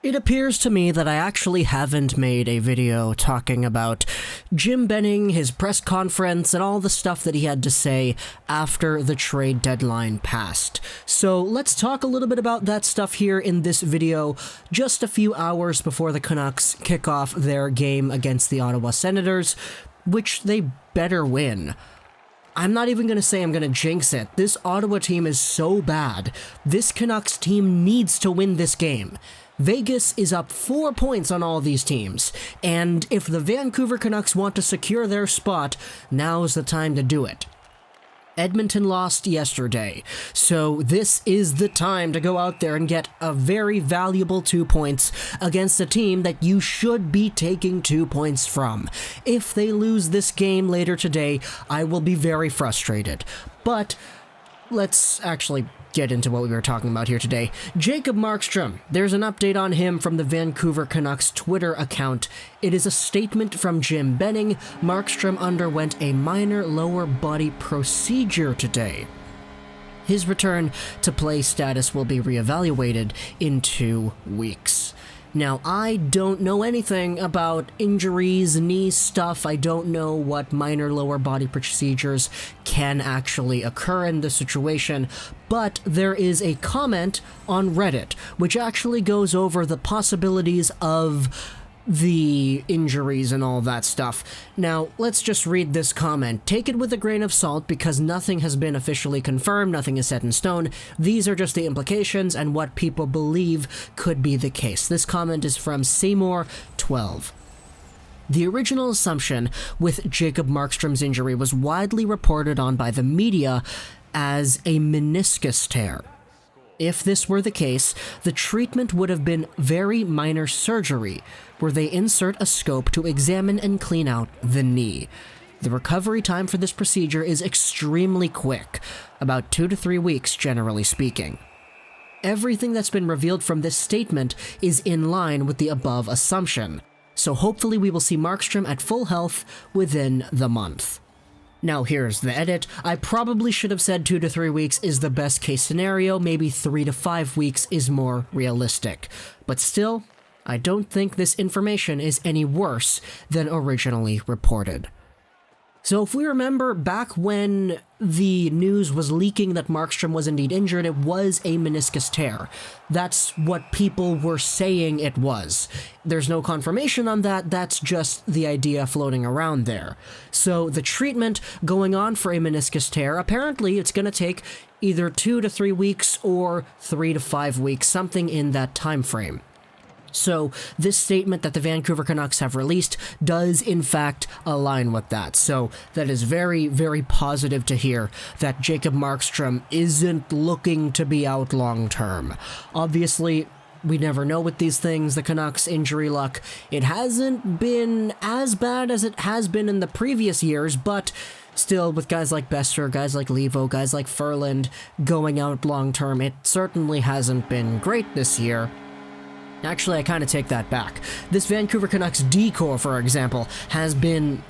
It appears to me that I actually haven't made a video talking about Jim Benning, his press conference, and all the stuff that he had to say after the trade deadline passed. So let's talk a little bit about that stuff here in this video, just a few hours before the Canucks kick off their game against the Ottawa Senators, which they better win. I'm not even going to say I'm going to jinx it. This Ottawa team is so bad. This Canucks team needs to win this game. Vegas is up 4 points on all these teams, and if the Vancouver Canucks want to secure their spot, now's the time to do it. Edmonton lost yesterday, so this is the time to go out there and get a very valuable 2 points against a team that you should be taking 2 points from. If they lose this game later today, I will be very frustrated. But let's actually get into what we were talking about here today. Jacob Markstrom. There's an update on him from the Vancouver Canucks Twitter account. It is a statement from Jim Benning. Markstrom underwent a minor lower body procedure today. His return to play status will be reevaluated in 2 weeks. Now, I don't know anything about injuries, knee stuff. I don't know what minor lower body procedures can actually occur in this situation, but there is a comment on Reddit which actually goes over the possibilities of the injuries and all that stuff. Now, let's just read this comment. Take it with a grain of salt because nothing has been officially confirmed, nothing is set in stone. These are just the implications and what people believe could be the case. This comment is from Seymour12. The original assumption with Jacob Markstrom's injury was widely reported on by the media as a meniscus tear. If this were the case, the treatment would have been very minor surgery, where they insert a scope to examine and clean out the knee. The recovery time for this procedure is extremely quick, about 2 to 3 weeks generally speaking. Everything that's been revealed from this statement is in line with the above assumption, so hopefully we will see Markstrom at full health within the month. Now here's the edit. I probably should have said 2 to 3 weeks is the best case scenario, maybe 3 to 5 weeks is more realistic. But still, I don't think this information is any worse than originally reported. So if we remember back when the news was leaking that Markstrom was indeed injured, it was a meniscus tear. That's what people were saying it was. There's no confirmation on that, that's just the idea floating around there. So the treatment going on for a meniscus tear, apparently it's going to take either 2 to 3 weeks or 3 to 5 weeks, something in that time frame. So this statement that the Vancouver Canucks have released does in fact align with that. So that is very, very positive to hear that Jacob Markstrom isn't looking to be out long term. Obviously, we never know with these things. The Canucks' injury luck, it hasn't been as bad as it has been in the previous years, but still, with guys like Boeser, guys like Leivo, guys like Ferland going out long term, it certainly hasn't been great this year. Actually, I kind of take that back. This Vancouver Canucks D-core, for example, has been...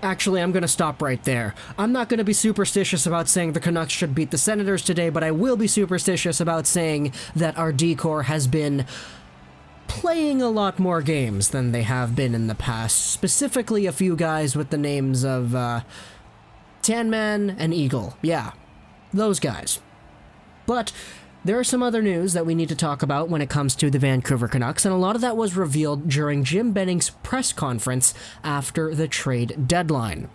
Actually, I'm going to stop right there. I'm not going to be superstitious about saying the Canucks should beat the Senators today, but I will be superstitious about saying that our D-core has been playing a lot more games than they have been in the past. Specifically, a few guys with the names of Tanman and Eagle. Yeah, those guys. But there are some other news that we need to talk about when it comes to the Vancouver Canucks, and a lot of that was revealed during Jim Benning's press conference after the trade deadline.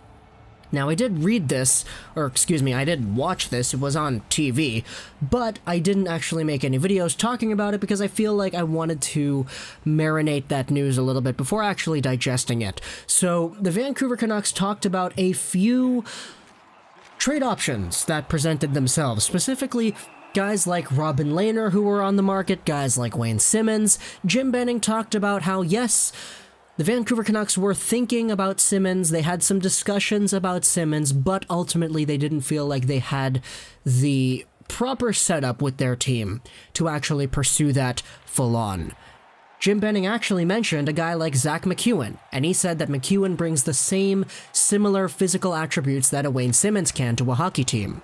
Now, I did read this, or excuse me, I did watch this, it was on TV, but I didn't actually make any videos talking about it because I feel like I wanted to marinate that news a little bit before actually digesting it. So, the Vancouver Canucks talked about a few trade options that presented themselves, specifically guys like Robin Lehner who were on the market, guys like Wayne Simmonds. Jim Benning talked about how, yes, the Vancouver Canucks were thinking about Simmonds, they had some discussions about Simmonds, but ultimately they didn't feel like they had the proper setup with their team to actually pursue that full on. Jim Benning actually mentioned a guy like Zach McEwen, and he said that McEwen brings the same similar physical attributes that a Wayne Simmonds can to a hockey team.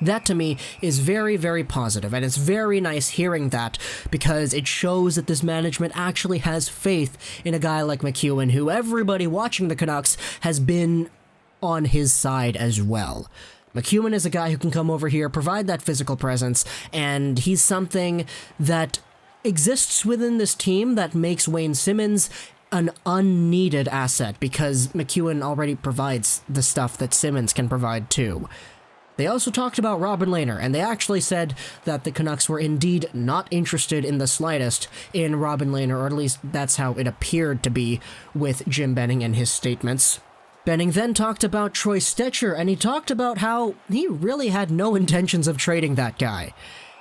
That to me is very, very positive, and it's very nice hearing that because it shows that this management actually has faith in a guy like McEwen, who everybody watching the Canucks has been on his side as well. McEwen is a guy who can come over here, provide that physical presence, and he's something that exists within this team that makes Wayne Simmonds an unneeded asset because McEwen already provides the stuff that Simmonds can provide too. They also talked about Robin Lehner, and they actually said that the Canucks were indeed not interested in the slightest in Robin Lehner, or at least that's how it appeared to be with Jim Benning and his statements. Benning then talked about Troy Stecher, and he talked about how he really had no intentions of trading that guy.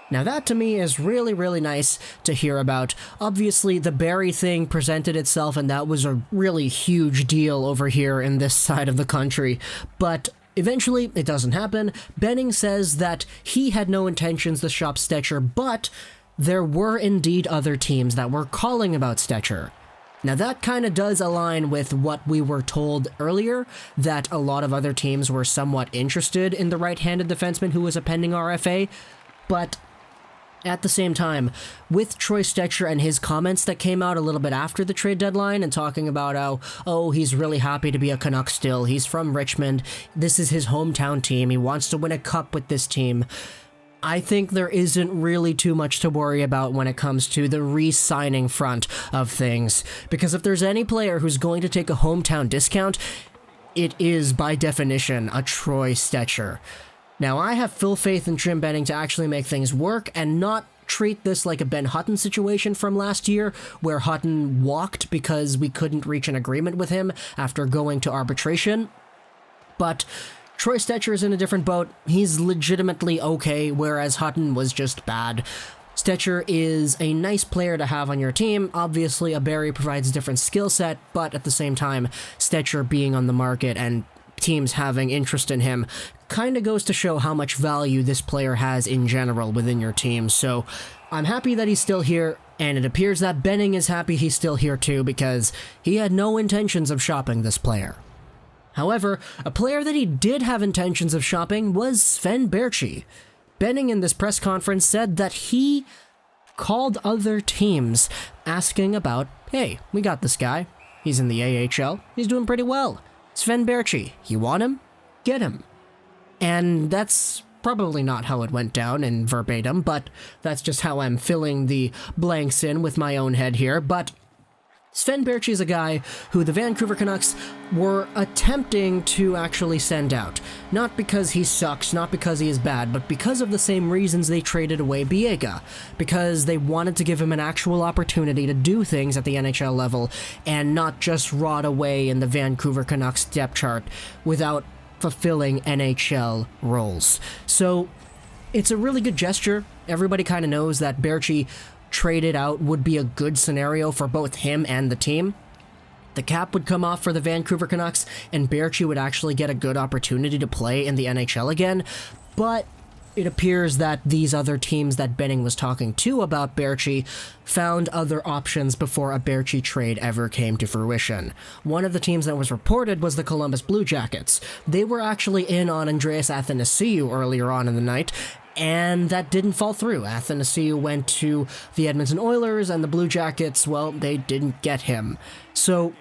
Now that to me is really, really nice to hear about. Obviously, the Barrie thing presented itself, and that was a really huge deal over here in this side of the country, but eventually, it doesn't happen. Benning says that he had no intentions to shop Stecher, but there were indeed other teams that were calling about Stecher. Now that kind of does align with what we were told earlier, that a lot of other teams were somewhat interested in the right-handed defenseman who was a pending RFA, but at the same time, with Troy Stecher and his comments that came out a little bit after the trade deadline and talking about how, oh, he's really happy to be a Canuck still, he's from Richmond, this is his hometown team, he wants to win a cup with this team, I think there isn't really too much to worry about when it comes to the re-signing front of things, because if there's any player who's going to take a hometown discount, it is, by definition, a Troy Stecher. Now, I have full faith in Jim Benning to actually make things work and not treat this like a Ben Hutton situation from last year, where Hutton walked because we couldn't reach an agreement with him after going to arbitration. But Troy Stecher is in a different boat. He's legitimately okay, whereas Hutton was just bad. Stecher is a nice player to have on your team. Obviously, a Barrie provides a different skill set, but at the same time, Stecher being on the market and teams having interest in him kind of goes to show how much value this player has in general within your team. So I'm happy that he's still here, and it appears that Benning is happy he's still here too, because he had no intentions of shopping this player. However, a player that he did have intentions of shopping was Sven Baertschi. Benning in this press conference said that he called other teams asking about, hey, we got this guy, he's in the AHL, he's doing pretty well. Sven Baertschi, you want him? Get him. And that's probably not how it went down in verbatim, but that's just how I'm filling the blanks in with my own head here. But Sven Baertschi is a guy who the Vancouver Canucks were attempting to actually send out. Not because he sucks, not because he is bad, but because of the same reasons they traded away Biega. Because they wanted to give him an actual opportunity to do things at the NHL level and not just rot away in the Vancouver Canucks depth chart without fulfilling NHL roles. So it's a really good gesture. Everybody kind of knows that Baertschi traded out would be a good scenario for both him and the team. The cap would come off for the Vancouver Canucks, and Baertschi would actually get a good opportunity to play in the NHL again, but it appears that these other teams that Benning was talking to about Baertschi found other options before a Baertschi trade ever came to fruition. One of the teams that was reported was the Columbus Blue Jackets. They were actually in on Andreas Athanasiou earlier on in the night, and that didn't fall through. Athanasiou went to the Edmonton Oilers, and the Blue Jackets, well, they didn't get him. So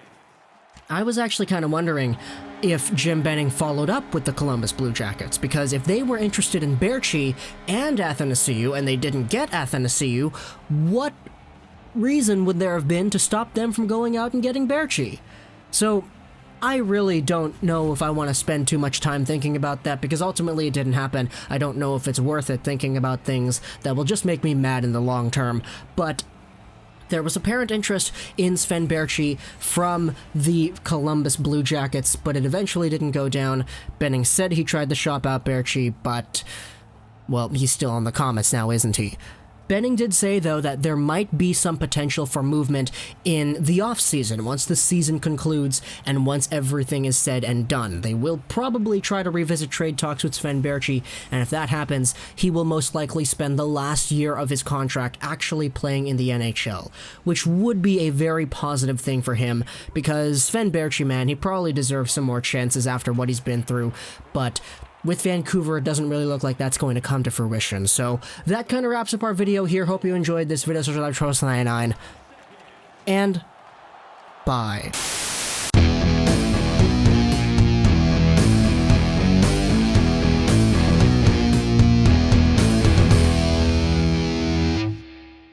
I was actually kind of wondering if Jim Benning followed up with the Columbus Blue Jackets, because if they were interested in Baertschi and Athanasiou, and they didn't get Athanasiou, what reason would there have been to stop them from going out and getting Baertschi? So I really don't know if I want to spend too much time thinking about that, because ultimately it didn't happen. I don't know if it's worth it thinking about things that will just make me mad in the long term, but there was apparent interest in Sven Baertschi from the Columbus Blue Jackets, but it eventually didn't go down. Benning said he tried to shop out Baertschi, but, well, he's still on the Comets now, isn't he? Benning did say, though, that there might be some potential for movement in the offseason, once the season concludes and once everything is said and done. They will probably try to revisit trade talks with Sven Baertschi, and if that happens, he will most likely spend the last year of his contract actually playing in the NHL, which would be a very positive thing for him, because Sven Baertschi, man, he probably deserves some more chances after what he's been through, but with Vancouver, it doesn't really look like that's going to come to fruition. So that kind of wraps up our video here. Hope you enjoyed this video. Social Live Trust 99, and bye.